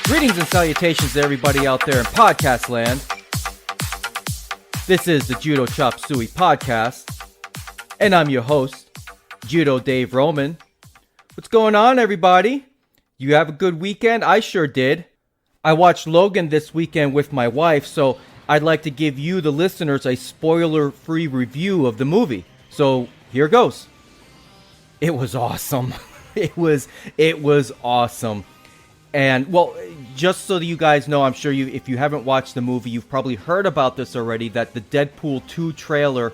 Greetings and salutations to everybody out there in podcast land. This is the Judo Chop Suey podcast, and I'm your host, Judo Dave Roman. What's going on, everybody? You have a good weekend? I sure did. I watched Logan this weekend with my wife, so I'd like to give you, the listeners, a spoiler-free review of the movie. So here goes. It was awesome. It was awesome. And, well, just so that you guys know, I'm sure if you haven't watched the movie, you've probably heard about this already, that the Deadpool 2 trailer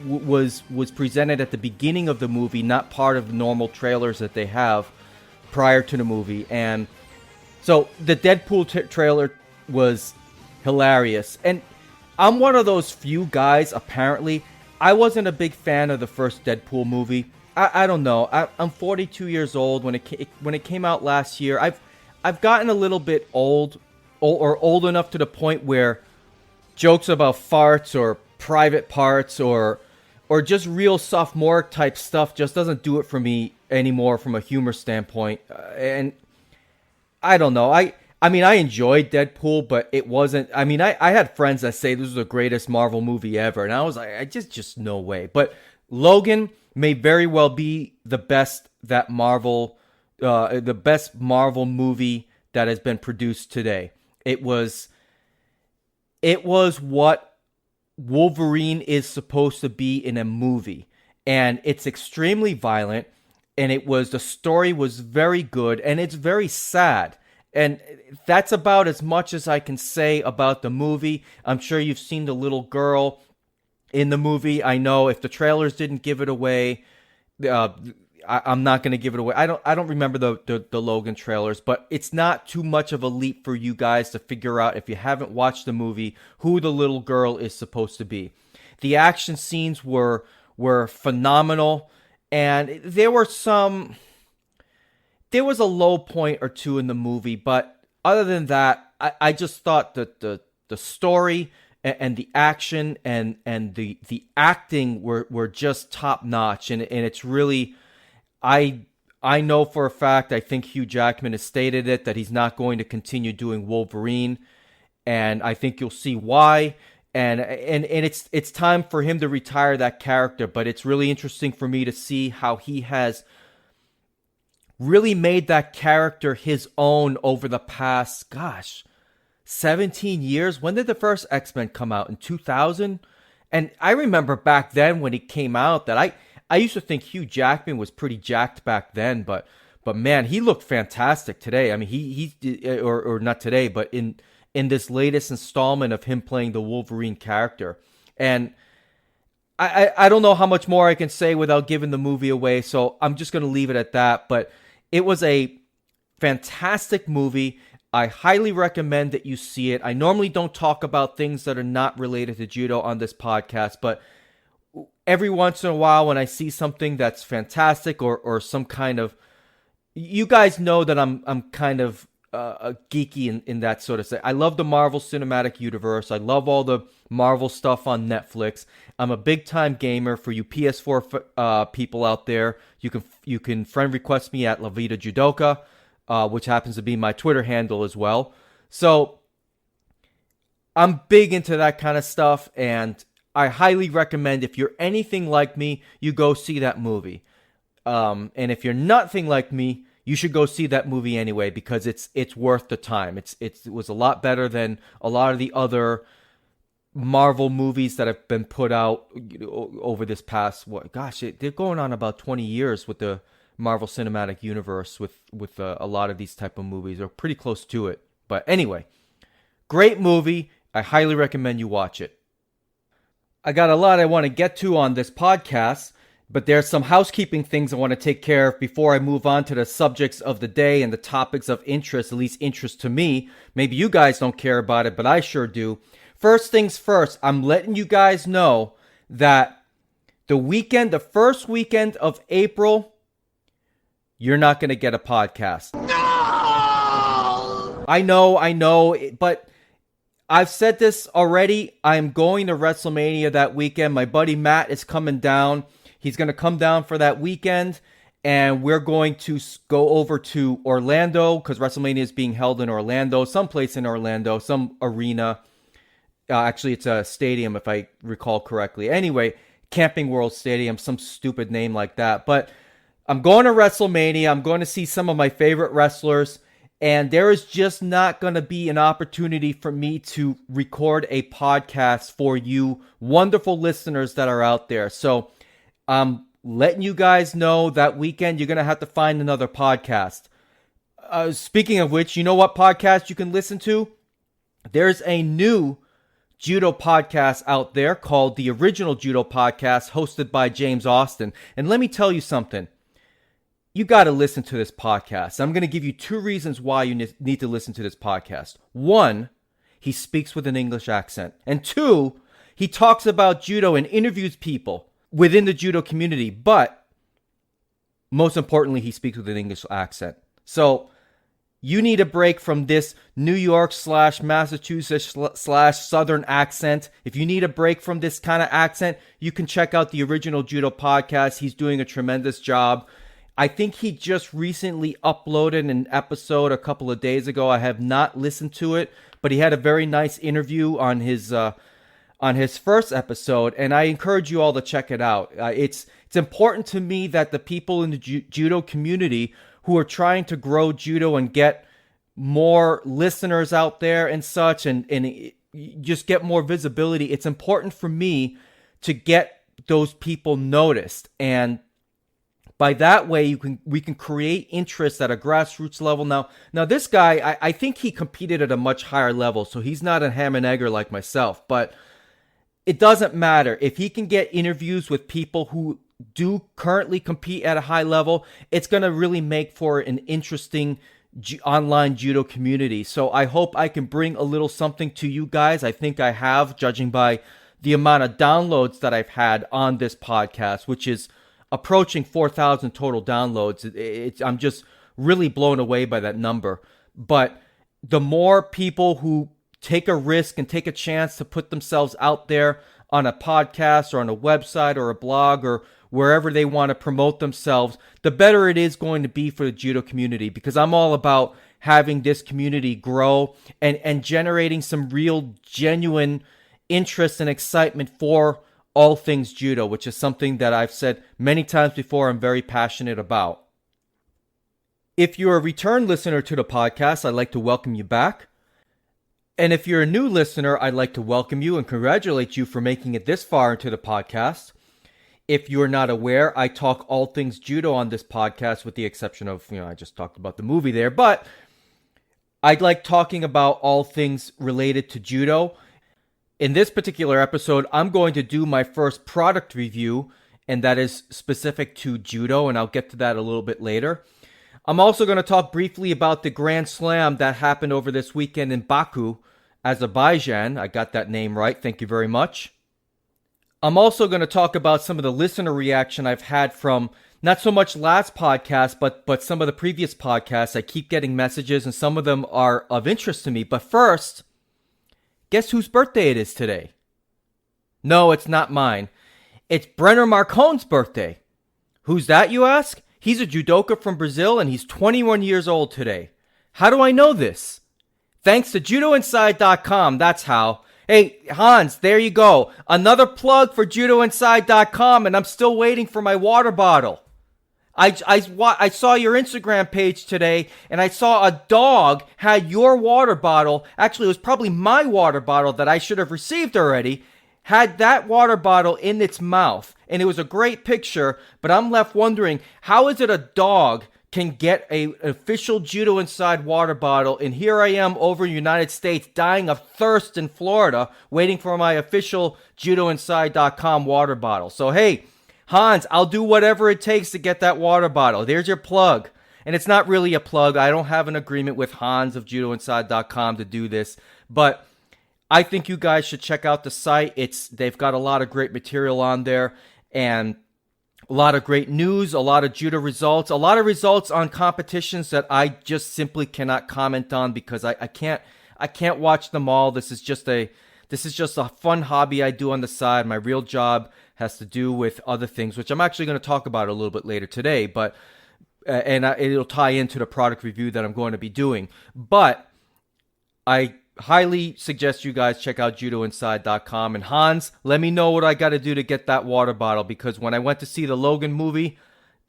was presented at the beginning of the movie, not part of the normal trailers that they have prior to the movie. And so the Deadpool trailer was hilarious. And I'm one of those few guys, apparently. I wasn't a big fan of the first Deadpool movie. I don't know. I'm 42 years old. When it came out last year, I've gotten a little bit old enough to the point where jokes about farts or private parts or just real sophomoric type stuff just doesn't do it for me anymore from a humor standpoint. And I don't know. I mean, I enjoyed Deadpool, but it wasn't. I mean, I had friends that say this was the greatest Marvel movie ever, and I was like, just no way. But Logan may very well be the best Marvel movie that has been produced today. It was what Wolverine is supposed to be in a movie, and it's extremely violent, and the story was very good, and it's very sad. And that's about as much as I can say about the movie. I'm sure you've seen the little girl in the movie. I know if the trailers didn't give it away, I'm not going to give it away. I don't remember the Logan trailers, but it's not too much of a leap for you guys to figure out, if you haven't watched the movie, who the little girl is supposed to be. The action scenes were phenomenal, and there was a low point or two in the movie, but other than that, I just thought that the story and the action and the acting were just top notch, and it's really, I know for a fact, I think Hugh Jackman has stated it, that he's not going to continue doing Wolverine, and I think you'll see why. And it's time for him to retire that character, but it's really interesting for me to see how he has really made that character his own over the past, 17 years. When did the first X-Men come out? In 2000? And I remember back then when it came out that I used to think Hugh Jackman was pretty jacked back then, but man, he looked fantastic today. I mean, he or not today, but in this latest installment of him playing the Wolverine character. And I don't know how much more I can say without giving the movie away, so I'm just going to leave it at that. But it was a fantastic movie. I highly recommend that you see it. I normally don't talk about things that are not related to judo on this podcast, but every once in a while when I see something that's fantastic or some kind of... You guys know that I'm kind of geeky in that sort of thing. I love the Marvel Cinematic Universe. I love all the Marvel stuff on Netflix. I'm a big-time gamer. For you PS4 people out there, you can friend request me at La Vida Judoka, which happens to be my Twitter handle as well. So I'm big into that kind of stuff, and I highly recommend, if you're anything like me, you go see that movie. And if you're nothing like me, you should go see that movie anyway, because it's worth the time. It was a lot better than a lot of the other Marvel movies that have been put out over this past, they're going on about 20 years with the Marvel Cinematic Universe with a lot of these type of movies, or pretty close to it. But anyway, great movie. I highly recommend you watch it. I got a lot I want to get to on this podcast, but there's some housekeeping things I want to take care of before I move on to the subjects of the day and the topics of interest, at least interest to me. Maybe you guys don't care about it, but I sure do. First things first, I'm letting you guys know that the first weekend of April, you're not going to get a podcast. No! I know, but I've said this already. I'm going to WrestleMania that weekend. My buddy Matt is coming down. He's going to come down for that weekend, And we're going to go over to Orlando because WrestleMania is being held in Orlando, someplace in Orlando, some arena. Actually, it's a stadium, if I recall correctly. Anyway, Camping World Stadium, some stupid name like that. But I'm going to WrestleMania. I'm going to see some of my favorite wrestlers. And there is just not going to be an opportunity for me to record a podcast for you wonderful listeners that are out there. So I'm letting you guys know that weekend you're going to have to find another podcast. Speaking of which, you know what podcast you can listen to? There's a new judo podcast out there called the Original Judo Podcast, hosted by James Austin. And let me tell you something. You got to listen to this podcast. I'm going to give you 2 reasons why you need to listen to this podcast. 1, he speaks with an English accent. And 2, he talks about judo and interviews people within the judo community. But most importantly, he speaks with an English accent. So you need a break from this New York / Massachusetts / Southern accent. If you need a break from this kind of accent, you can check out the Original Judo Podcast. He's doing a tremendous job. I think he just recently uploaded an episode a couple of days ago. I have not listened to it, but he had a very nice interview on his first episode, and I encourage you all to check it out. It's important to me that the people in the judo community who are trying to grow judo and get more listeners out there and such, and just get more visibility. It's important for me to get those people noticed, and by that way, we can create interest at a grassroots level. Now this guy, I think he competed at a much higher level, so he's not a ham and egger like myself. But it doesn't matter. If he can get interviews with people who do currently compete at a high level, it's going to really make for an interesting online judo community. So I hope I can bring a little something to you guys. I think I have, judging by the amount of downloads that I've had on this podcast, which is approaching 4,000 total downloads. I'm just really blown away by that number. But the more people who take a risk and take a chance to put themselves out there on a podcast or on a website or a blog or wherever they want to promote themselves, the better it is going to be for the judo community, because I'm all about having this community grow and generating some real, genuine interest and excitement for all things judo, which is something that I've said many times before I'm very passionate about. If you're a return listener to the podcast, I'd like to welcome you back. And if you're a new listener, I'd like to welcome you and congratulate you for making it this far into the podcast. If you're not aware, I talk all things judo on this podcast, with the exception of, I just talked about the movie there, but I like talking about all things related to judo. In this particular episode, I'm going to do my first product review, and that is specific to judo, and I'll get to that a little bit later. I'm also going to talk briefly about the Grand Slam that happened over this weekend in Baku, Azerbaijan. I got that name right. Thank you very much. I'm also going to talk about some of the listener reaction I've had from not so much last podcast, but some of the previous podcasts. I keep getting messages, and some of them are of interest to me. But first, guess whose birthday it is today? No, it's not mine. It's Brenner Marcone's birthday. Who's that, you ask? He's a judoka from Brazil, and he's 21 years old today. How do I know this? Thanks to JudoInside.com, that's how. Hey, Hans, there you go. Another plug for JudoInside.com, and I'm still waiting for my water bottle. I saw your Instagram page today, and I saw a dog had your water bottle. Actually, it was probably my water bottle that I should have received already. Had that water bottle in its mouth, and it was a great picture, but I'm left wondering, how is it a dog can get an official Judo Inside water bottle, and here I am over in the United States dying of thirst in Florida, waiting for my official JudoInside.com water bottle. So hey, Hans, I'll do whatever it takes to get that water bottle. There's your plug. And it's not really a plug. I don't have an agreement with Hans of JudoInside.com to do this, but I think you guys should check out the site. They've got a lot of great material on there, and a lot of great news, a lot of judo results, a lot of results on competitions that I just simply cannot comment on because I can't watch them all. This This is just a fun hobby I do on the side. My real job has to do with other things, which I'm actually going to talk about a little bit later today, but it'll tie into the product review that I'm going to be doing. But I highly suggest you guys check out judoinside.com. And Hans, let me know what I got to do to get that water bottle, because when I went to see the Logan movie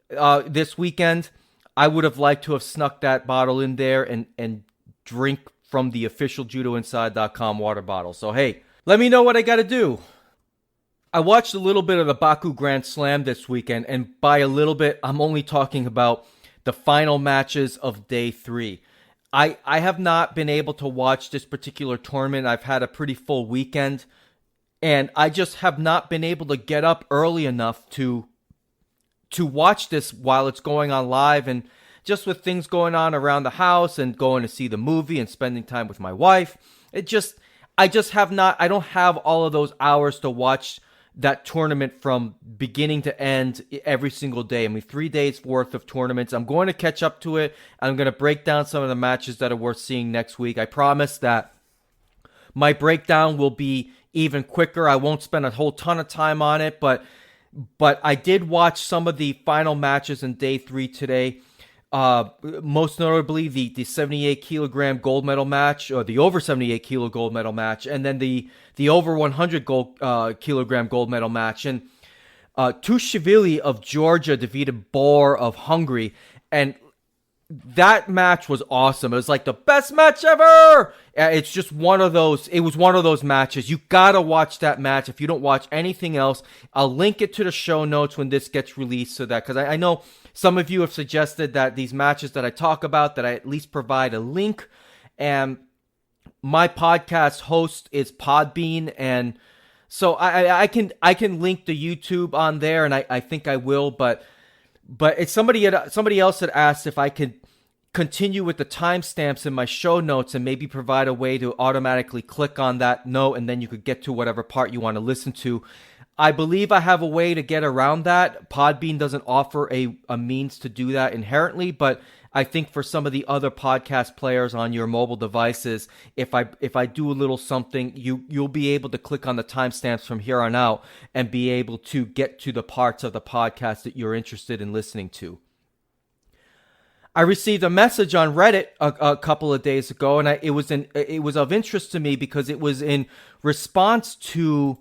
this weekend, I would have liked to have snuck that bottle in there and drink from the official judoinside.com water bottle. So hey, let me know what I got to do. I watched a little bit of the Baku Grand Slam this weekend, and by a little bit, I'm only talking about the final matches of day 3. I have not been able to watch this particular tournament. I've had a pretty full weekend, and I just have not been able to get up early enough to watch this while it's going on live, and just with things going on around the house and going to see the movie and spending time with my wife, I don't have all of those hours to watch that tournament from beginning to end every single day. I mean, 3 days worth of tournaments. I'm going to catch up to it. I'm going to break down some of the matches that are worth seeing next week. I promise that my breakdown will be even quicker. I won't spend a whole ton of time on it, but I did watch some of the final matches in day 3 today. Most notably the 78 kilogram gold medal match, or the over 78 kilo gold medal match, and then the over 100 kilogram gold medal match. And Tushvili of Georgia defeated Bor of Hungary, and that match was awesome. It was like the best match ever. It's just one of those. It was one of those matches. You gotta watch that match if you don't watch anything else. I'll link it to the show notes when this gets released, so that, because I know some of you have suggested that these matches that I talk about, that I at least provide a link. And my podcast host is Podbean, and so I can link the YouTube on there, and I think I will. But it's somebody else had asked if I could continue with the timestamps in my show notes and maybe provide a way to automatically click on that note, and then you could get to whatever part you want to listen to. I believe I have a way to get around that. Podbean doesn't offer a means to do that inherently, but I think for some of the other podcast players on your mobile devices, if I do a little something, you'll be able to click on the timestamps from here on out and be able to get to the parts of the podcast that you're interested in listening to. I received a message on Reddit a couple of days ago, and it was of interest to me because it was in response to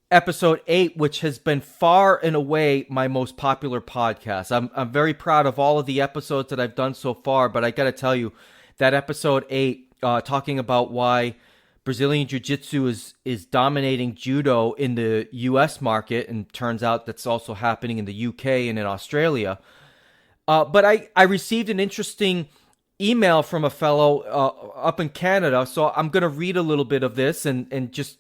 episode 8, which has been far and away my most popular podcast. I'm very proud of all of the episodes that I've done so far, but I got to tell you that episode 8, talking about why Brazilian Jiu-Jitsu is dominating judo in the U.S. market, and turns out that's also happening in the U.K. and in Australia. But I received an interesting email from a fellow up in Canada, so I'm going to read a little bit of this and just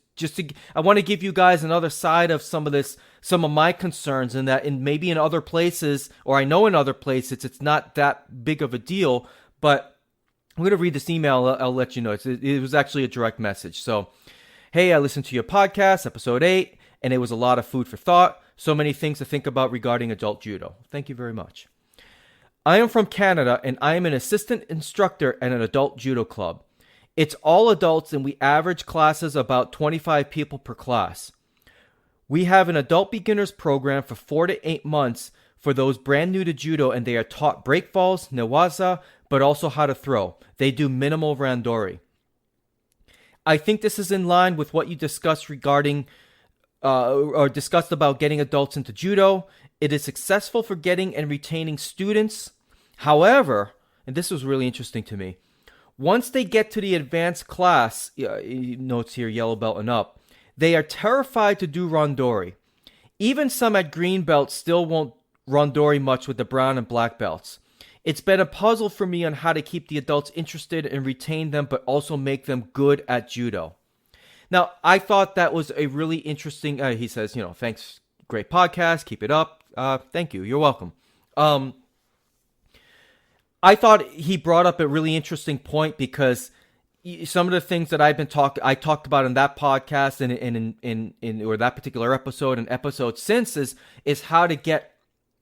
I want to give you guys another side of some of my concerns, and that maybe in other places, or I know in other places, it's not that big of a deal, but I'm going to read this email. I'll let you know. It was actually a direct message. So, hey, I listened to your podcast, episode 8, and it was a lot of food for thought. So many things to think about regarding adult judo. Thank you very much. I am from Canada, and I am an assistant instructor at an adult judo club. It's all adults, and we average classes about 25 people per class. We have an adult beginners program for 4 to 8 months for those brand new to judo, and they are taught break falls, newaza, but also how to throw. They do minimal randori. I think this is in line with what you discussed regarding or discussed about getting adults into judo. It is successful for getting and retaining students. However, and this was really interesting to me, once they get to the advanced class, notes here, yellow belt and up, they are terrified to do randori. Even some at green belt still won't randori much with the brown and black belts. It's been a puzzle for me on how to keep the adults interested and retain them, but also make them good at judo. Now, I thought that was a really interesting, he says, thanks, great podcast, keep it up. Thank you, you're welcome. I thought he brought up a really interesting point, because some of the things that I talked about in that podcast and in or that particular episode and episodes since is how to get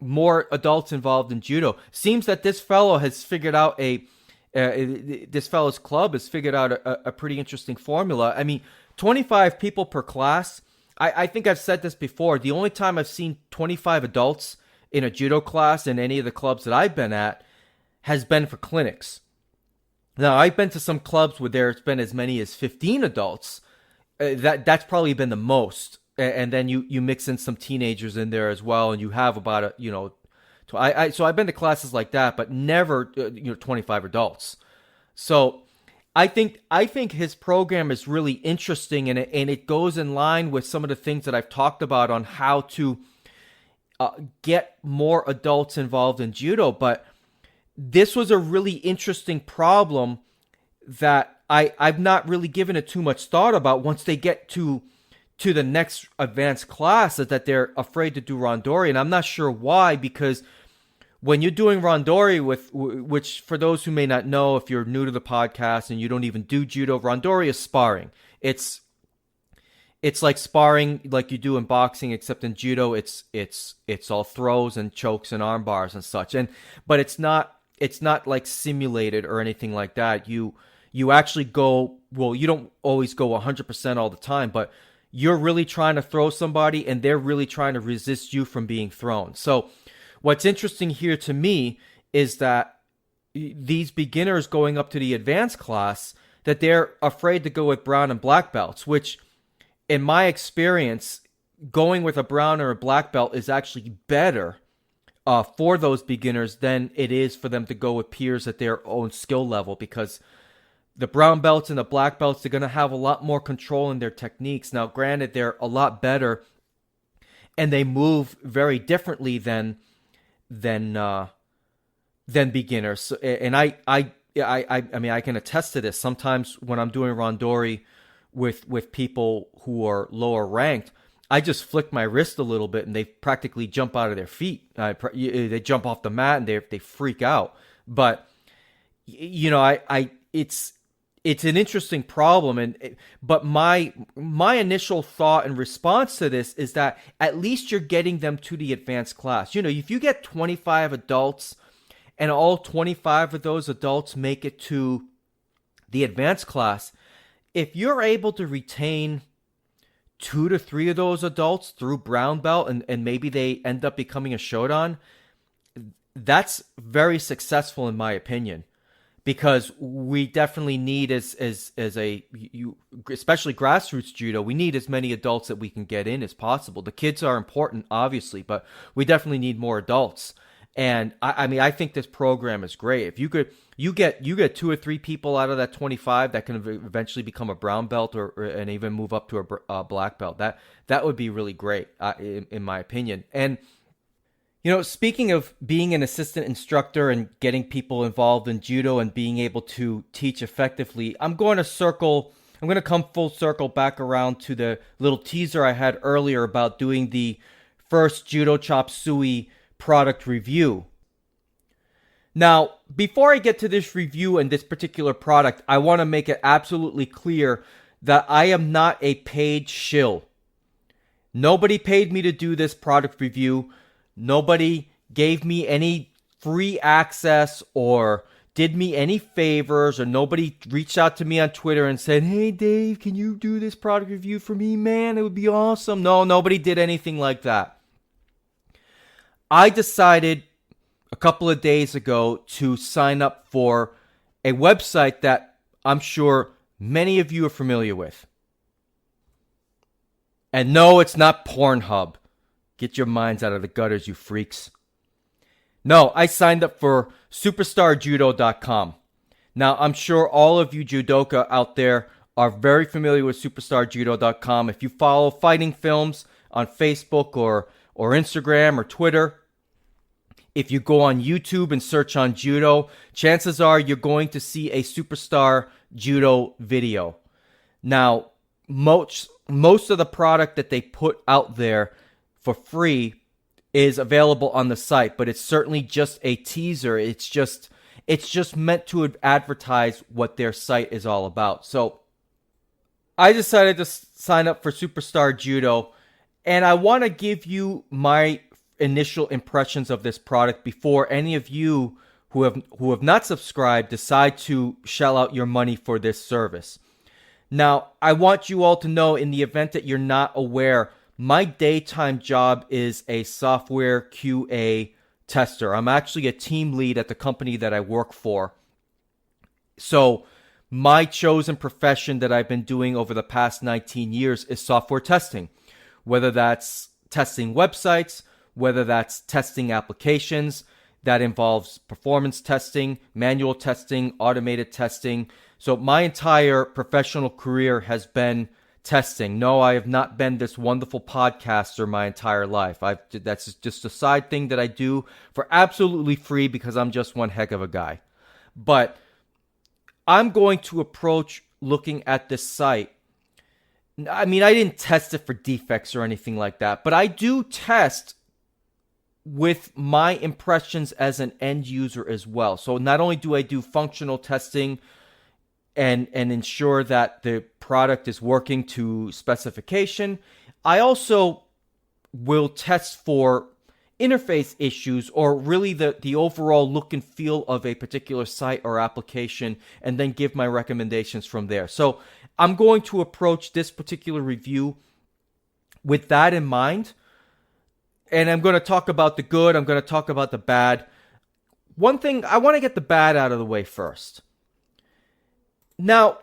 more adults involved in judo. Seems that this fellow has figured out this fellow's club has figured out a pretty interesting formula. I mean, 25 people per class. I think I've said this before. The only time I've seen 25 adults in a judo class in any of the clubs that I've been at has been for clinics. Now, I've been to some clubs where there's been as many as 15 adults. That's probably been the most. And then you mix in some teenagers in there as well, and you have about so I've been to classes like that, but never 25 adults. So I think his program is really interesting, and it goes in line with some of the things that I've talked about on how to get more adults involved in judo. But this was a really interesting problem that I've not really given it too much thought about. Once they get to the next advanced class, is that they're afraid to do randori, and I'm not sure why, because when you're doing randori, which for those who may not know, if you're new to the podcast and you don't even do judo, randori is sparring. It's like sparring like you do in boxing, except in judo it's all throws and chokes and arm bars and such. But it's not like simulated or anything like that. You actually go, well, you don't always go 100% all the time, but you're really trying to throw somebody and they're really trying to resist you from being thrown. So what's interesting here to me is that these beginners going up to the advanced class, that they're afraid to go with brown and black belts, which in my experience, going with a brown or a black belt is actually better for those beginners than it is for them to go with peers at their own skill level, because the brown belts and the black belts, they're going to have a lot more control in their techniques. Now, granted, they're a lot better and they move very differently than beginners. And I mean, I can attest to this. Sometimes when I'm doing randori with people who are lower ranked, I just flick my wrist a little bit and they practically jump out of their feet. They jump off the mat and they freak out. But it's an interesting problem, but my initial thought and response to this is that at least you're getting them to the advanced class. If you get 25 adults and all 25 of those adults make it to the advanced class, if you're able to retain 2 to 3 of those adults through brown belt and maybe they end up becoming a shodan, that's very successful in my opinion. Because we definitely need, especially grassroots judo, we need as many adults that we can get in as possible. The kids are important, obviously, but we definitely need more adults. And I mean, I think this program is great. If you get 2 or 3 people out of that 25 that can eventually become a brown belt and even move up to a black belt, that would be really great, in my opinion. And speaking of being an assistant instructor and getting people involved in judo and being able to teach effectively, I'm going to come full circle back around to the little teaser I had earlier about doing the first Judo Chop Suey product review. Now, before I get to this review and this particular product, I want to make it absolutely clear that I am not a paid shill. Nobody paid me to do this product review. Nobody gave me any free access or did me any favors, or nobody reached out to me on Twitter and said, "Hey Dave, can you do this product review for me, man? It would be awesome." No, nobody did anything like that. I decided a couple of days ago to sign up for a website that I'm sure many of you are familiar with. And no, it's not Pornhub. Get your minds out of the gutters, you freaks. No, I signed up for superstarjudo.com. Now, I'm sure all of you judoka out there are very familiar with superstarjudo.com. If you follow fighting films on Facebook or Instagram or Twitter, if you go on YouTube and search on judo, chances are you're going to see a Superstar Judo video. Now, most of the product that they put out there for free is available on the site, but it's certainly just a teaser. It's just meant to advertise what their site is all about. So I decided to sign up for Superstar Judo, and I want to give you my initial impressions of this product before any of you who have not subscribed decide to shell out your money for this service. Now, I want you all to know, in the event that you're not aware, my daytime job is a software QA tester. I'm actually a team lead at the company that I work for. So my chosen profession that I've been doing over the past 19 years is software testing, whether that's testing websites, whether that's testing applications. That involves performance testing, manual testing, automated testing. So my entire professional career has been testing. No, I have not been this wonderful podcaster my entire life. That's just a side thing that I do for absolutely free because I'm just one heck of a guy. But I'm going to approach looking at this site. I mean, I didn't test it for defects or anything like that, but I do test with my impressions as an end user as well. So not only do I do functional testing and ensure that the product is working to specification, I also will test for interface issues or really the overall look and feel of a particular site or application, and then give my recommendations from there. So I'm going to approach this particular review with that in mind. And I'm going to talk about the good. I'm going to talk about the bad. One thing, I want to get the bad out of the way first. Now,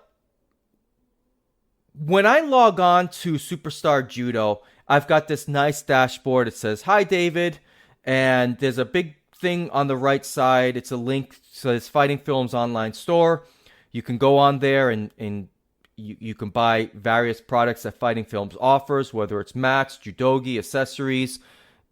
when I log on to Superstar Judo, I've got this nice dashboard. It says, "Hi, David." And there's a big thing on the right side. It's a link to this Fighting Films online store. You can go on there and you can buy various products that Fighting Films offers, whether it's mats, judogi, accessories,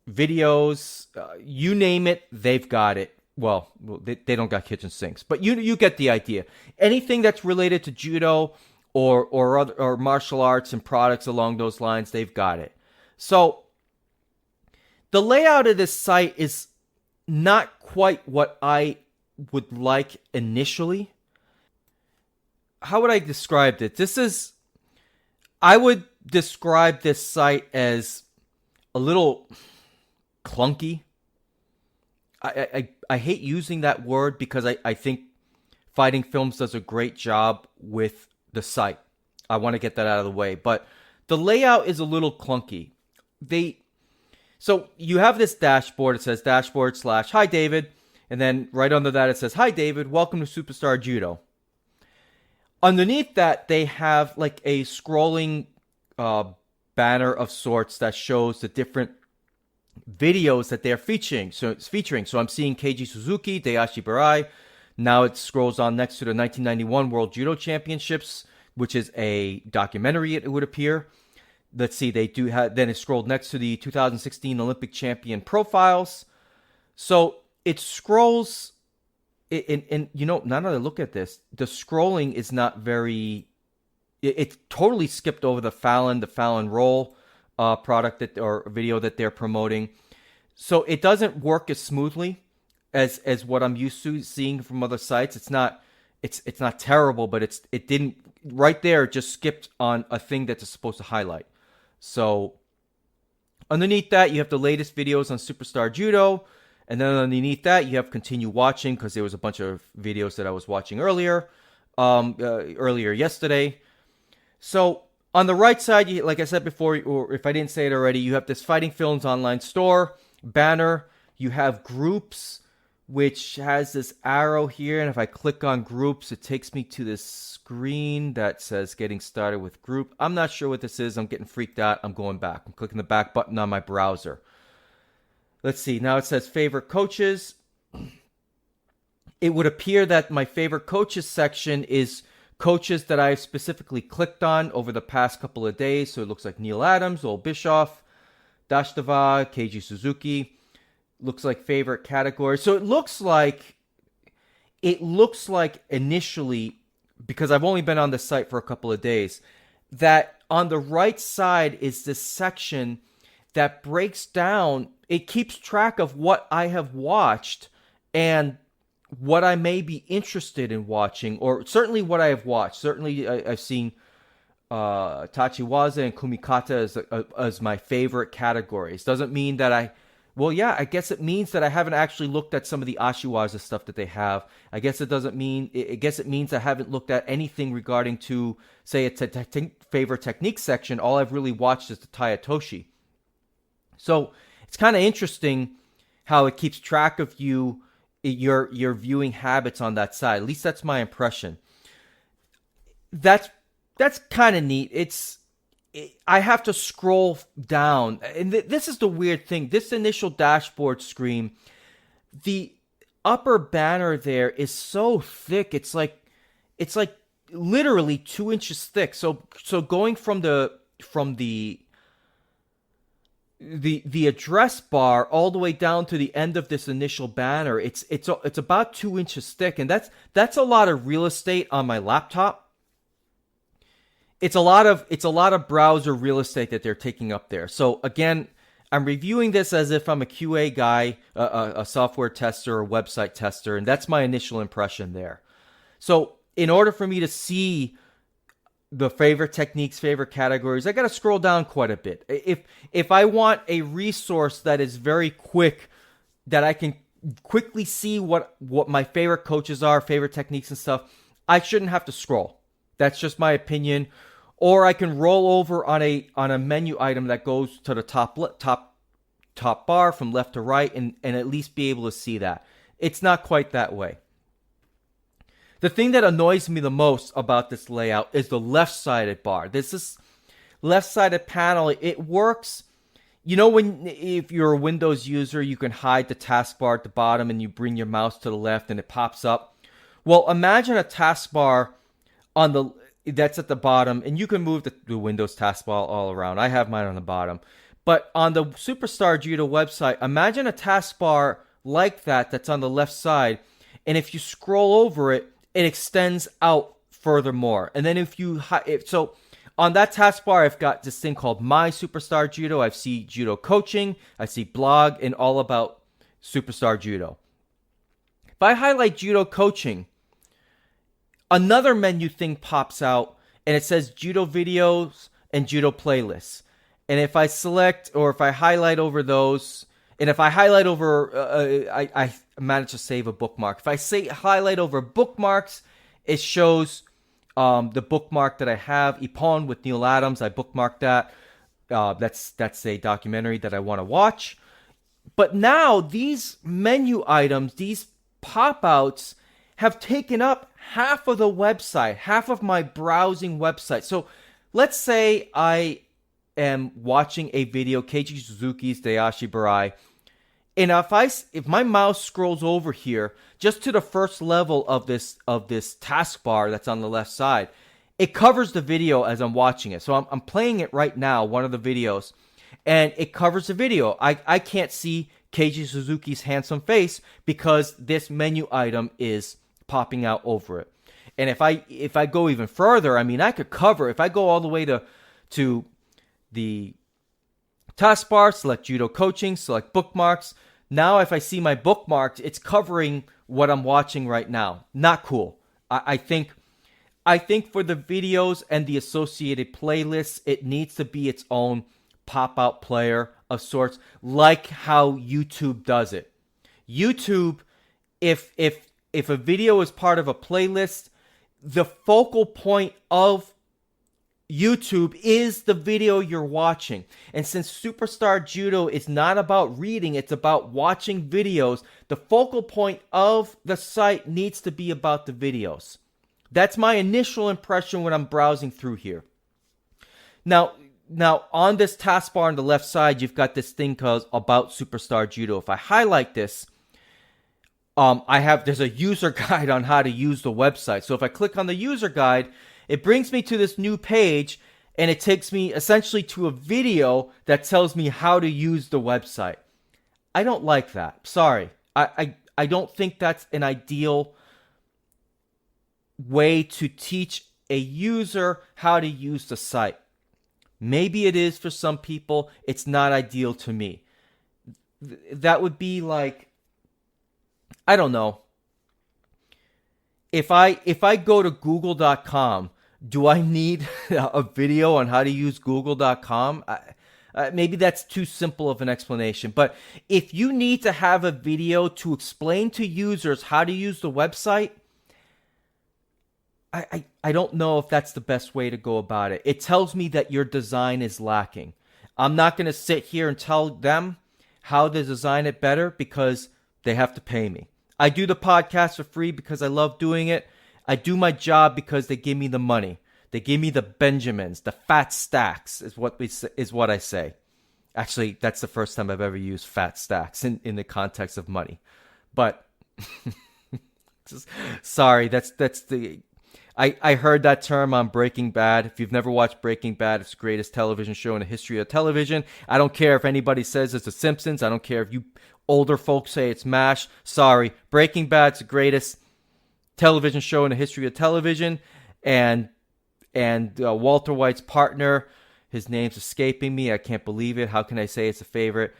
videos, you name it, they've got it. Well, they don't got kitchen sinks, but you get the idea. Anything that's related to judo or martial arts and products along those lines, they've got it. So the layout of this site is not quite what I would like initially. How would I describe it? I would describe this site as a little clunky. I hate using that word because I think Fighting Films does a great job with the site. I want to get that out of the way. But the layout is a little clunky. So you have this dashboard. It says dashboard/Hi David. And then right under that it says, "Hi David, welcome to Superstar Judo." Underneath that, they have like a scrolling banner of sorts that shows the different videos that they're featuring. So I'm seeing Keiji Suzuki, Dayashi Barai. Now it scrolls on next to the 1991 World Judo Championships, which is a documentary, it would appear. Let's see, they do have, then it scrolled next to the 2016 Olympic champion profiles. So it scrolls, and now that I look at this, the scrolling is not very, it totally skipped over the Fallon Roll product or video that they're promoting. So it doesn't work as smoothly as what I'm used to seeing from other sites. It's not terrible, but it didn't, right there, just skipped on a thing that it's supposed to highlight. So underneath that, you have the latest videos on Superstar Judo. And then underneath that, you have continue watching, because there was a bunch of videos that I was watching earlier yesterday. So on the right side, like I said before, or if I didn't say it already, you have this Fighting Films online store banner. You have groups, which has this arrow here. And if I click on groups, it takes me to this screen that says getting started with group. I'm not sure what this is. I'm getting freaked out. I'm going back. I'm clicking the back button on my browser. Let's see. Now it says favorite coaches. It would appear that my favorite coaches section is coaches that I've specifically clicked on over the past couple of days. So it looks like Neil Adams, Ol Bischoff, Dashtava, Keiji Suzuki. Looks like favorite category. So it looks like initially, because I've only been on the site for a couple of days, that on the right side is this section that breaks down. It keeps track of what I have watched and what I may be interested in watching, or certainly what I have watched. Certainly I've seen Tachiwaza and Kumikata as my favorite categories. Doesn't mean that Well, yeah, I guess it means that I haven't actually looked at some of the Ashiwaza stuff that they have. I guess it doesn't mean. I guess it means I haven't looked at anything regarding to, say, a favorite technique section. All I've really watched is the Tayatoshi. So it's kind of interesting how it keeps track of your viewing habits on that side. At least that's my impression. That's kind of neat. I have to scroll down, and this is the weird thing. This initial dashboard screen, the upper banner there is so thick. It's like literally 2 inches thick. So going from the address bar all the way down to the end of this initial banner, it's about 2 inches thick, and that's a lot of real estate on my laptop. It's a lot of browser real estate that they're taking up there. So again, I'm reviewing this as if I'm a QA guy, a software tester or website tester, and that's my initial impression there. So in order for me to see the favorite techniques, favorite categories, I got to scroll down quite a bit. If I want a resource that is very quick, that I can quickly see what my favorite coaches are, favorite techniques and stuff, I shouldn't have to scroll. That's just my opinion. Or I can roll over on a menu item that goes to the top bar from left to right and at least be able to see that. It's not quite that way. The thing that annoys me the most about this layout is the left-sided bar. This left-sided panel. It works. You know, if you're a Windows user, you can hide the taskbar at the bottom and you bring your mouse to the left and it pops up. Well, imagine a taskbar that's at the bottom, and you can move the Windows taskbar all around. I have mine on the bottom. But on the Superstar Judo website, imagine a taskbar like that's on the left side, and if you scroll over it, it extends out furthermore. And then so on that taskbar, I've got this thing called My Superstar Judo. I see judo coaching, I see blog, and all about Superstar Judo. If I highlight judo coaching, another menu thing pops out, and it says judo videos and judo playlists. And if I select, or if I highlight over those, and if I highlight over, I managed to save a bookmark. If I highlight over bookmarks, it shows the bookmark that I have, Ippon with Neil Adams. I bookmarked that. That's a documentary that I want to watch. But now these menu items, these pop-outs, have taken up half of the website, half of my browsing website. So let's say I am watching a video, Keiji Suzuki's Dayashi Barai, and if my mouse scrolls over here just to the first level of this taskbar that's on the left side, it covers the video as I'm watching it. So I'm playing it right now, one of the videos, and it covers the video. I can't see Keiji Suzuki's handsome face because this menu item is popping out over it. And if I go even further, I mean, I could cover, if I go all the way to the taskbar, select judo coaching, select bookmarks. Now if I see my bookmarks, it's covering what I'm watching right now. Not cool. I think for the videos and the associated playlists, it needs to be its own pop-out player of sorts, like how YouTube does it. YouTube, if a video is part of a playlist, the focal point of YouTube is the video you're watching. And since Superstar Judo is not about reading, it's about watching videos, the focal point of the site needs to be about the videos. That's my initial impression when I'm browsing through here. Now on this taskbar on the left side, you've got this thing called About Superstar Judo. If I highlight this, there's a user guide on how to use the website. So if I click on the user guide, it brings me to this new page, and it takes me essentially to a video that tells me how to use the website. I don't like that. Sorry. I don't think that's an ideal way to teach a user how to use the site. Maybe it is for some people. It's not ideal to me. That would be like, I don't know. If I go to google.com, do I need a video on how to use google.com? Maybe that's too simple of an explanation. But if you need to have a video to explain to users how to use the website, I don't know if that's the best way to go about it. It tells me that your design is lacking. I'm not going to sit here and tell them how to design it better because they have to pay me. I do the podcast for free because I love doing it. I do my job because they give me the money. They give me the Benjamins, the fat stacks is what I say. Actually, that's the first time I've ever used fat stacks in the context of money. But sorry, that's the I heard that term on Breaking Bad. If you've never watched Breaking Bad, it's the greatest television show in the history of television. I don't care if anybody says it's The Simpsons. I don't care if you older folks say it's MASH. Sorry, Breaking Bad's the greatest television show in the history of television. And Walter White's partner, his name's escaping me. I can't believe it. How can I say it's a favorite?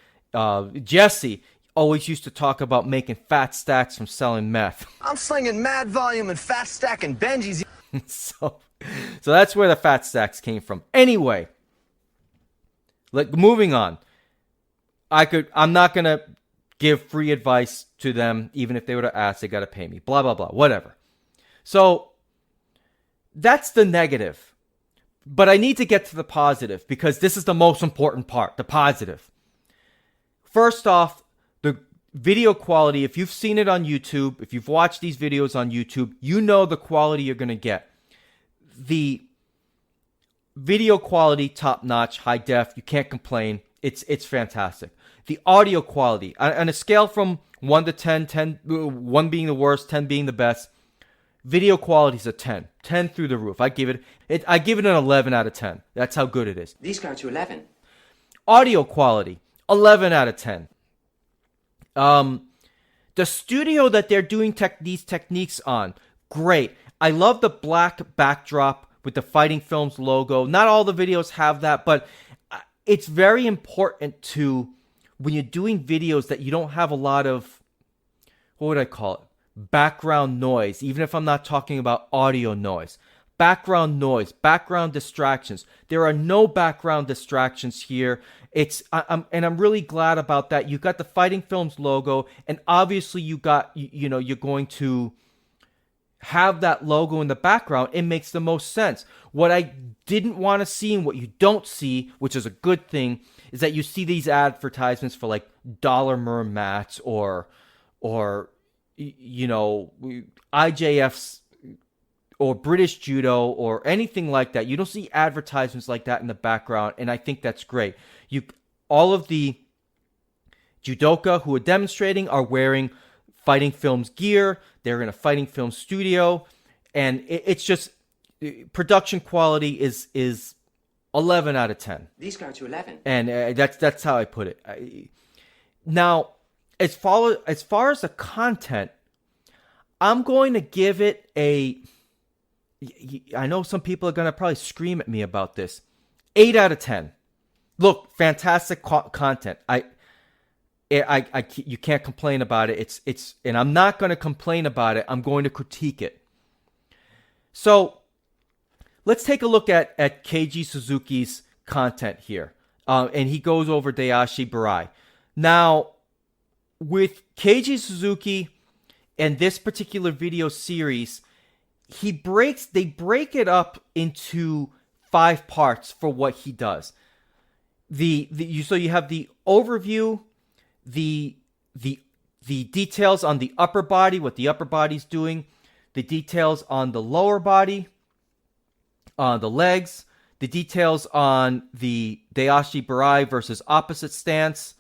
Jesse always used to talk about making fat stacks from selling meth. I'm slinging mad volume and fat stacking Benjis. So that's where the fat stacks came from. Anyway, moving on. I'm not gonna give free advice to them, even if they were to ask. They gotta pay me. Blah blah blah. Whatever. So that's the negative. But I need to get to the positive because this is the most important part. The positive. First off, the video quality. If you've seen it on YouTube, if you've watched these videos on YouTube, you know the quality you're gonna get. The video quality, top notch, high def. You can't complain. It's fantastic. The audio quality, on a scale from 1 to 10, 1 being the worst, 10 being the best, video quality is a 10. 10 through the roof. I give it an 11 out of 10. That's how good it is. These go to 11. Audio quality, 11 out of 10. The studio that they're doing these techniques on, great. I love the black backdrop with the Fighting Films logo. Not all the videos have that, but it's very important to, when you're doing videos, that you don't have a lot of, what would I call it? Background noise, even if I'm not talking about audio noise. Background noise, background distractions. There are no background distractions here. I'm really glad about that. You got the Fighting Films logo, and obviously you're going to have that logo in the background. It makes the most sense. What I didn't want to see, and what you don't see, which is a good thing, is that you see these advertisements for like dollar merm mats or IJF's or British Judo or anything like that. You don't see advertisements like that in the background, and I think that's great. All of the judoka who are demonstrating are wearing Fighting Films gear. They're in a Fighting Films studio, and it's just production quality is 11 out of 10. These go to 11. And that's how I put it. Now, as far as the content, I'm going to give it a, I know some people are going to probably scream at me about this, 8 out of 10. Look, fantastic content. You can't complain about it. It's and I'm not going to complain about it. I'm going to critique it. So let's take a look at Keiji Suzuki's content here. And he goes over Dayashi Burai. Now, with Keiji Suzuki and this particular video series, they break it up into 5 parts for what he does. So you have the overview, the details on the upper body, what the upper body's doing, the details on the lower body, the legs, the details on the Dayashi Burai versus opposite stance,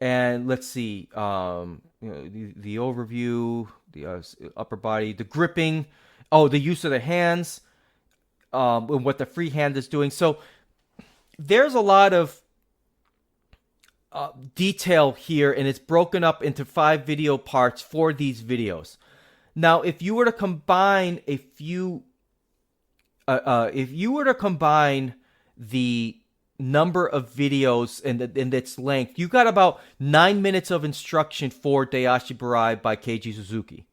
and let's see, the overview, the upper body, the gripping, the use of the hands, and what the free hand is doing. So there's a lot of detail here, and it's broken up into 5 video parts for these videos. Now, if you were to combine the number of videos and its length, you got about 9 minutes of instruction for Dayashi Burai by Keiji Suzuki.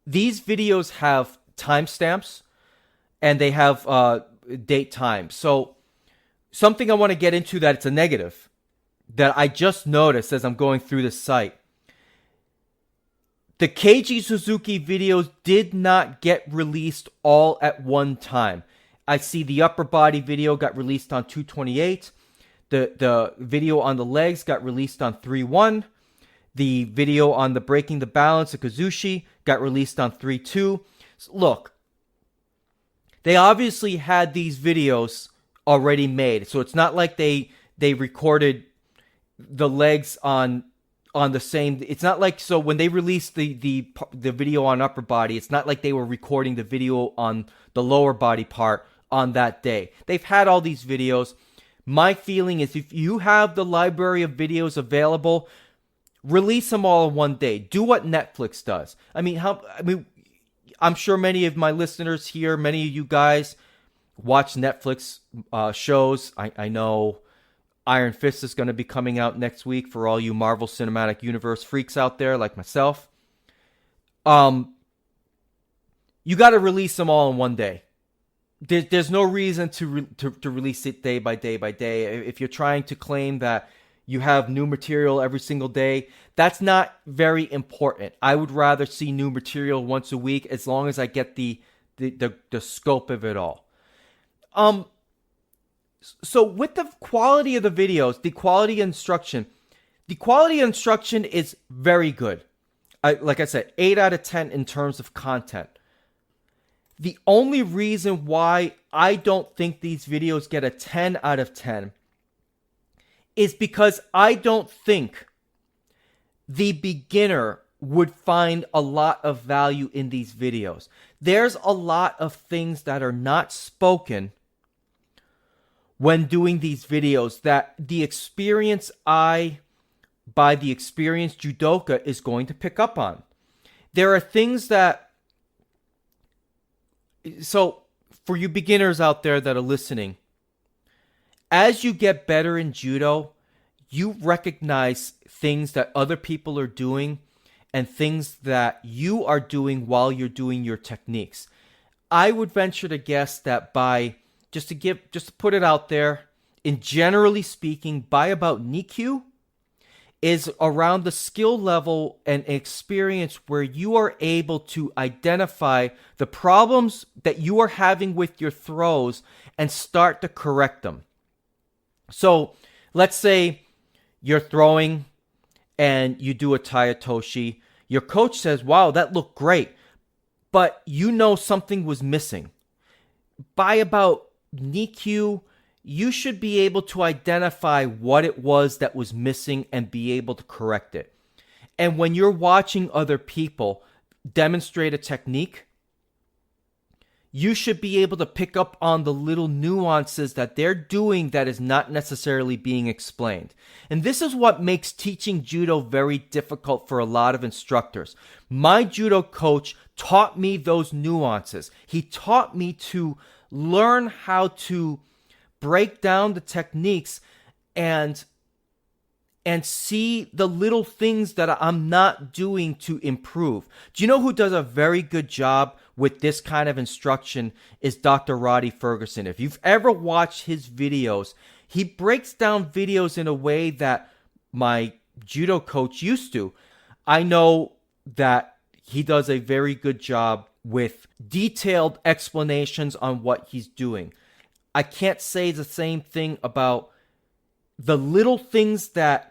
These videos have timestamps, and they have date time. So something I want to get into that it's a negative that I just noticed as I'm going through the site. The Keiji Suzuki videos did not get released all at one time. I see the upper body video got released on 2/28. The video on the legs got released on 3/1. The video on the breaking the balance of Kazushi got released on 3/2. Look, they obviously had these videos already made. So it's not like they recorded the legs on the same. It's not like, so when they released the video on upper body, it's not like they were recording the video on the lower body part on that day. They've had all these videos. My feeling is if you have the library of videos available, release them all in one day. Do what Netflix does. I'm sure many of my listeners here, many of you guys watch Netflix shows. I know Iron Fist is going to be coming out next week for all you Marvel Cinematic Universe freaks out there like myself. You got to release them all in one day. There's no reason to release it day by day by day. If you're trying to claim that you have new material every single day, that's not very important. I would rather see new material once a week as long as I get the scope of it all. So with the quality of the videos, the quality of instruction is very good. Like I said, 8 out of 10 in terms of content. The only reason why I don't think these videos get a 10 out of 10 is because I don't think the beginner would find a lot of value in these videos. There's a lot of things that are not spoken when doing these videos that the experienced eye by the experienced judoka is going to pick up on. There are things that, so for you beginners out there that are listening, as you get better in judo, you recognize things that other people are doing and things that you are doing while you're doing your techniques. I would venture to guess that by, just to put it out there, in generally speaking, by about Nikyu is around the skill level and experience where you are able to identify the problems that you are having with your throws and start to correct them. So let's say you're throwing and you do a Tayatoshi. Your coach says, wow, that looked great, but you know something was missing. By about Nikyu, you should be able to identify what it was that was missing and be able to correct it. And when you're watching other people demonstrate a technique, you should be able to pick up on the little nuances that they're doing that is not necessarily being explained. And this is what makes teaching judo very difficult for a lot of instructors. My judo coach taught me those nuances. He taught me to learn how to break down the techniques and see the little things that I'm not doing to improve. Do you know who does a very good job with this kind of instruction is Dr. Roddy Ferguson. If you've ever watched his videos, he breaks down videos in a way that my judo coach used to. I know that he does a very good job with detailed explanations on what he's doing. I can't say the same thing about the little things that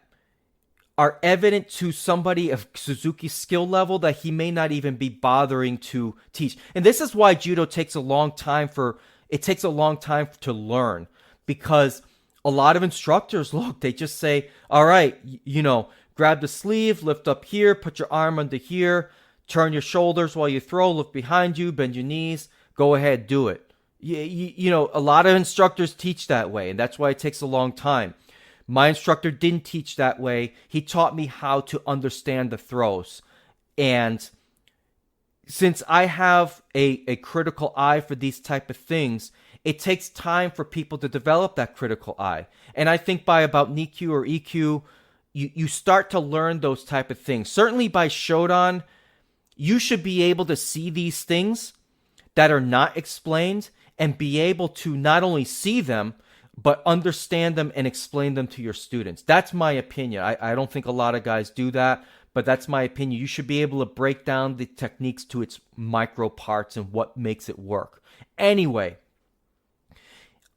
are evident to somebody of Suzuki's skill level that he may not even be bothering to teach. And this is why judo takes a long time to learn, because a lot of instructors, look, they just say, all right, grab the sleeve, lift up here, put your arm under here, turn your shoulders while you throw, look behind you, bend your knees, go ahead, do it. A lot of instructors teach that way, and that's why it takes a long time. My instructor didn't teach that way. He taught me how to understand the throws. And since I have a critical eye for these type of things, it takes time for people to develop that critical eye. And I think by about Nikyu or EQ, you start to learn those type of things. Certainly by Shodan, you should be able to see these things that are not explained and be able to not only see them, but understand them and explain them to your students. That's my opinion. I don't think a lot of guys do that, but that's my opinion. You should be able to break down the techniques to its micro parts and what makes it work. Anyway,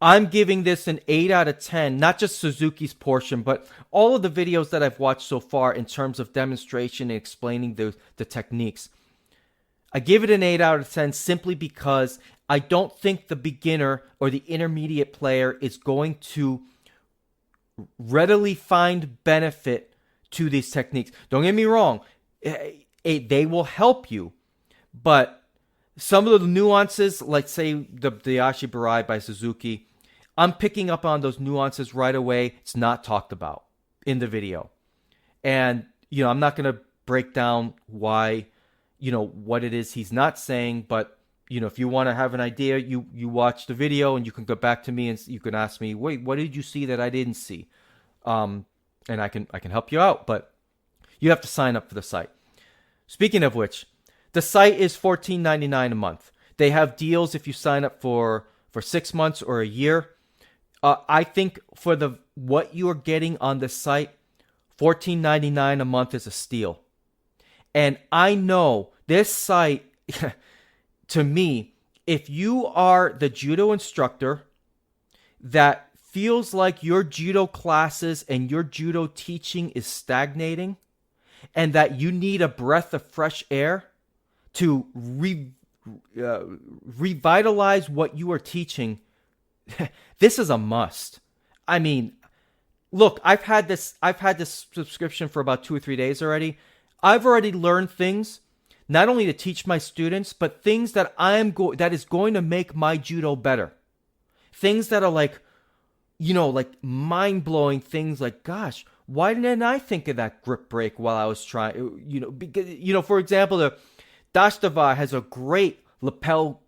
I'm giving this an 8 out of 10, not just Suzuki's portion, but all of the videos that I've watched so far in terms of demonstration and explaining the techniques. I give it an 8 out of 10 simply because I don't think the beginner or the intermediate player is going to readily find benefit to these techniques. Don't get me wrong, they will help you, but some of the nuances, like say the Ashi Barai by Suzuki, I'm picking up on those nuances right away. It's not talked about in the video. And, I'm not going to break down why, what it is he's not saying, but, if you want to have an idea, you watch the video and you can go back to me and you can ask me, wait, what did you see that I didn't see? And I can help you out, but you have to sign up for the site. Speaking of which, the site is $14.99 a month. They have deals if you sign up for 6 months or a year. I think for what you are getting on the site, $14.99 a month is a steal. And I know this site, to me, if you are the judo instructor that feels like your judo classes and your judo teaching is stagnating and that you need a breath of fresh air to revitalize what you are teaching, this is a must. I mean, look, I've had this subscription for about 2 or 3 days already. I've already learned things, not only to teach my students, but things that that is going to make my judo better. Things that are like mind-blowing things like, gosh, why didn't I think of that grip break while I was trying, because, for example, the Dashtava has a great lapel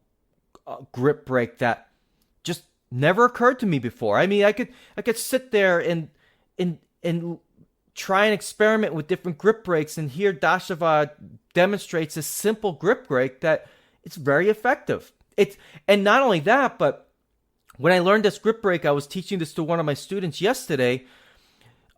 grip break that just never occurred to me before. I mean, I could sit there and try and experiment with different grip breaks, and here Dashtava demonstrates a simple grip break that it's very effective. And not only that, but when I learned this grip break, I was teaching this to one of my students yesterday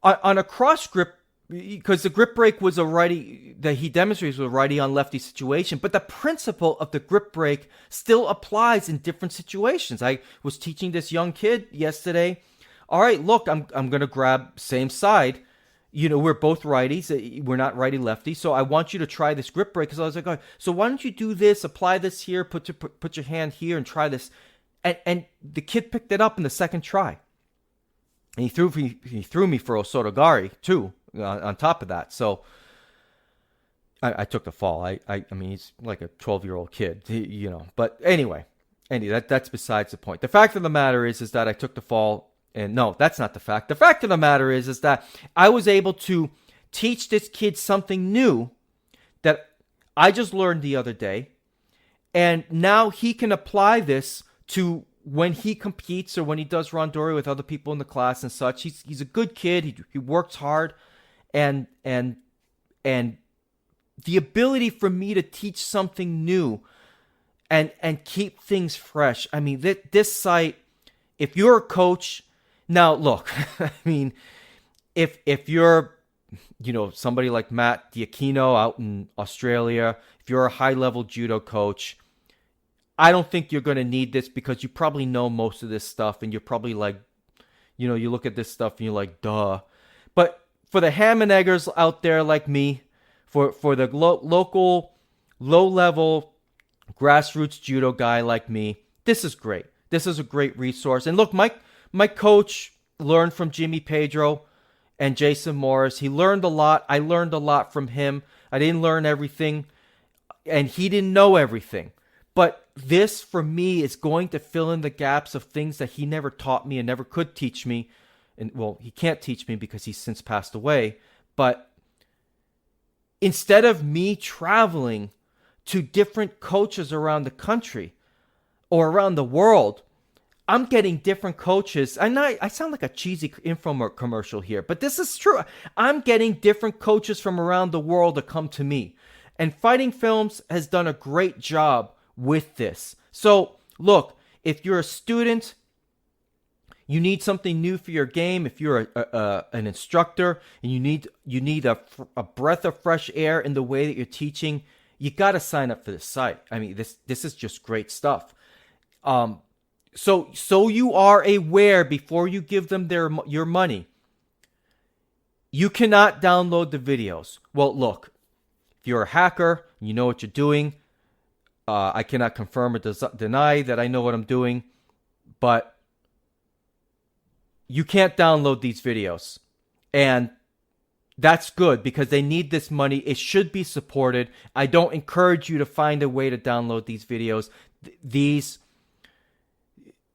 on a cross grip, because the grip break was a righty that he demonstrates was a righty on lefty situation, but the principle of the grip break still applies in different situations. I was teaching this young kid yesterday. All right, look, I'm going to grab same side. We're both righties. We're not righty lefty. So I want you to try this grip break. Because I was like, oh, so why don't you do this? Apply this here. Put your hand here and try this. And the kid picked it up in the second try. And he threw me for Osotogari too. On top of that, so I took the fall. I mean, he's like a 12-year-old kid, But anyway, that's besides the point. The fact of the matter is that I took the fall, and no, that's not the fact. The fact of the matter is that I was able to teach this kid something new that I just learned the other day, and now he can apply this to when he competes or when he does randori with other people in the class and such. He's a good kid. He works hard. And the ability for me to teach something new and keep things fresh. I mean, this site, if you're a coach, now look, I mean, if you're, somebody like Matt Diakino out in Australia, if you're a high-level judo coach, I don't think you're going to need this because you probably know most of this stuff and you're probably like, you look at this stuff and you're like, duh. But for the ham and eggers out there like me, for the local, low-level, grassroots judo guy like me, this is great. This is a great resource. And look, my coach learned from Jimmy Pedro and Jason Morris. He learned a lot. I learned a lot from him. I didn't learn everything, and he didn't know everything. But this, for me, is going to fill in the gaps of things that he never taught me and never could teach me. And well, he can't teach me because he's since passed away. But instead of me traveling to different coaches around the country or around the world, I'm getting different coaches. I sound like a cheesy infomercial here, but this is true. I'm getting different coaches from around the world to come to me. And Fighting Films has done a great job with this. So, look, If you're a student, you need something new for your game. If you're an instructor and you need a breath of fresh air in the way that you're teaching, you got to sign up for this site. I mean, this is just great stuff. So you are aware before you give them your money. You cannot download the videos. Well, look, if you're a hacker, you know what you're doing. I cannot confirm or deny that I know what I'm doing, but you can't download these videos. And that's good because they need this money. It should be supported. I don't encourage you to find a way to download these videos. These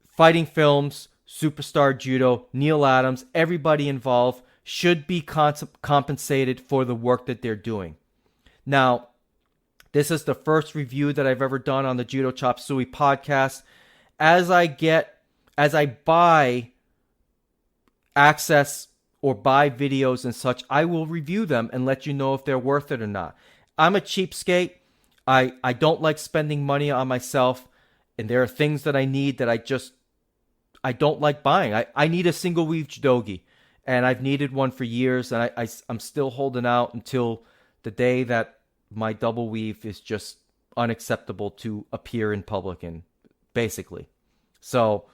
fighting films, Superstar Judo, Neil Adams, everybody involved should be compensated for the work that they're doing. Now, this is the first review that I've ever done on the Judo Chop Suey podcast. As I buy access or buy videos and such, I will review them and let you know if they're worth it or not. I'm a cheapskate. I don't like spending money on myself, and there are things that I need that I don't like buying. I need a single weave judogi, and I've needed one for years, and I'm still holding out until the day that my double weave is just unacceptable to appear in public in, basically. So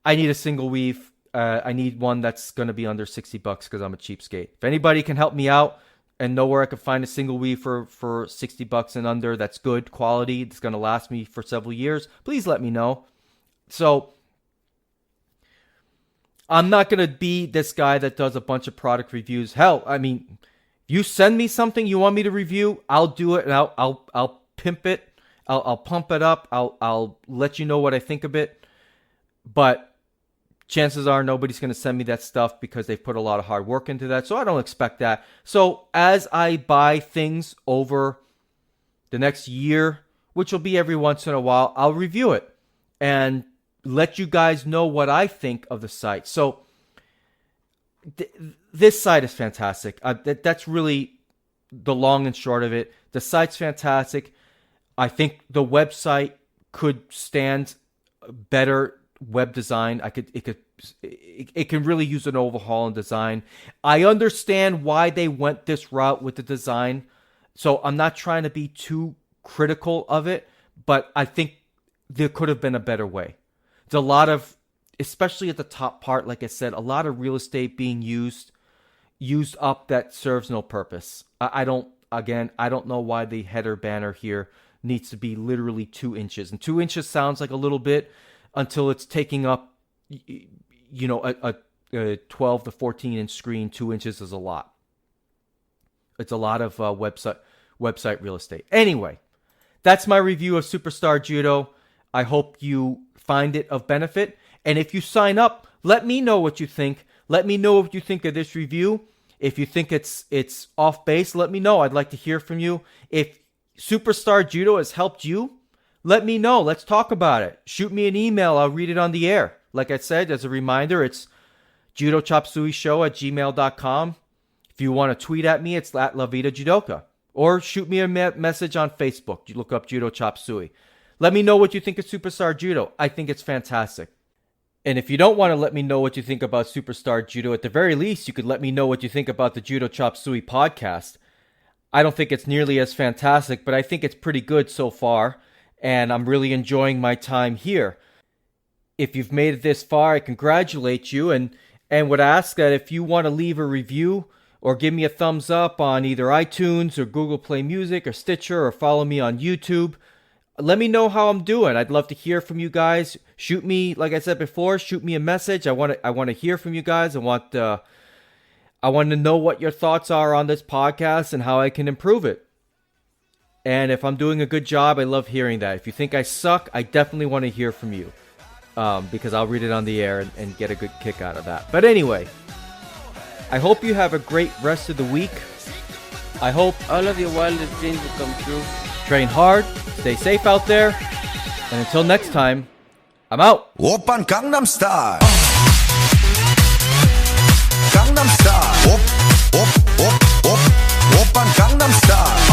I need a single weave. I need one that's going to be under $60 because I'm a cheapskate. If anybody can help me out and know where I can find a single weave for $60 and under, that's good quality, it's going to last me for several years, please let me know. So I'm not going to be this guy that does a bunch of product reviews. Hell, I mean, you send me something you want me to review, I'll do it, and I'll pimp it. I'll pump it up. I'll let you know what I think of it. But chances are nobody's going to send me that stuff because they've put a lot of hard work into that. So I don't expect that. So as I buy things over the next year, which will be every once in a while, I'll review it and let you guys know what I think of the site. So this site is fantastic. That's really the long and short of it. The site's fantastic. I think the website could stand better web design. It can really use an overhaul in design. I understand why they went this route with the design, so I'm not trying to be too critical of it, but I think there could have been a better way. There's a lot of, especially at the top part, like I said, a lot of real estate being used up that serves no purpose. I don't know why the header banner here needs to be literally 2 inches. And 2 inches sounds like a little bit until it's taking up, a 12 to 14 inch screen. 2 inches is a lot. It's a lot of website real estate. Anyway, that's my review of Superstar Judo. I hope you find it of benefit. And if you sign up, let me know what you think. Let me know what you think of this review. If you think it's off base, let me know. I'd like to hear from you. If Superstar Judo has helped you, let me know. Let's talk about it. Shoot me an email. I'll read it on the air. Like I said, as a reminder, it's judochopsueyshow@gmail.com. If you want to tweet at me, it's at La Vida Judoka. Or shoot me a message on Facebook. You look up Judo Chop Suey. Let me know what you think of Superstar Judo. I think it's fantastic. And if you don't want to let me know what you think about Superstar Judo, at the very least, you could let me know what you think about the Judo Chop Suey podcast. I don't think it's nearly as fantastic, but I think it's pretty good so far, and I'm really enjoying my time here. If you've made it this far, I congratulate you, and would ask that if you want to leave a review or give me a thumbs up on either iTunes or Google Play Music or Stitcher, or follow me on YouTube, let me know how I'm doing. I'd love to hear from you guys. Shoot me, like I said before, shoot me a message. I want to hear from you guys. I want to know what your thoughts are on this podcast and how I can improve it. And if I'm doing a good job, I love hearing that. If you think I suck, I definitely want to hear from you, because I'll read it on the air and get a good kick out of that. But anyway, I hope you have a great rest of the week. I hope all of your wildest dreams will come true. Train hard, stay safe out there, and until next time, I'm out. Oppan Gangnam Style. Gangnam Style. Oppan Gangnam Style.